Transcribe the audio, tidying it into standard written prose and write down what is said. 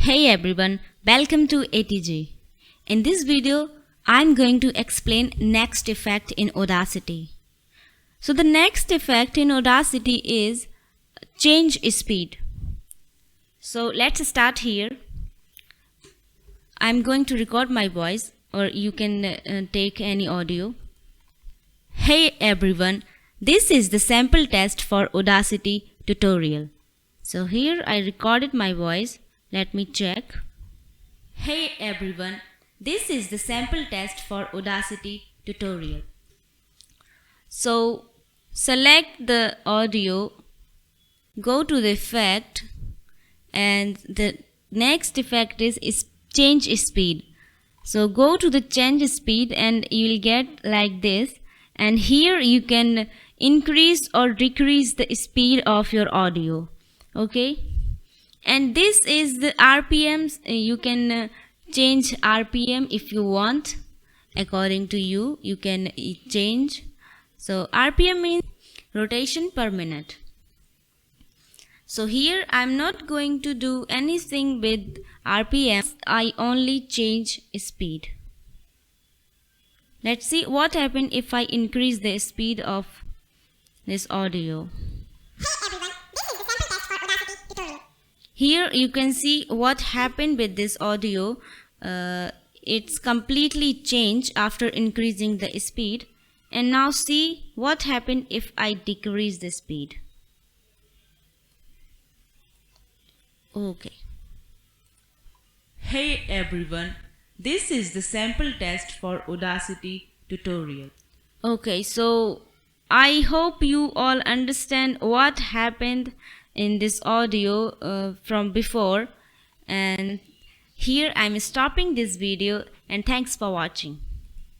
Hey everyone, welcome to ATG. In this video, I'm going to explain next effect in Audacity. So the next effect in Audacity is change speed. So let's start here. I'm going to record my voice, or you can take any audio. Hey everyone, this is the sample test for Audacity tutorial. So here I recorded my voice. Let me check. Hey everyone, this is the sample test for Audacity tutorial. So select the audio, go to the effect, and the next effect is change speed. So go to the change speed and you will get like this, and here you can increase or decrease the speed of your audio. Okay, and this is the RPMs. You can change RPM if you want. According to you, you can change. So RPM means rotation per minute. So here I'm not going to do anything with RPM. I only change speed. Let's see what happens if I increase the speed of this audio. Here you can see what happened with this audio. It's completely changed after increasing the speed. And now see what happened if I decrease the speed. Okay. Hey everyone, this is the sample test for Audacity tutorial. Okay, so I hope you all understand what happened in this audio from before, and here I'm stopping this video, and thanks for watching.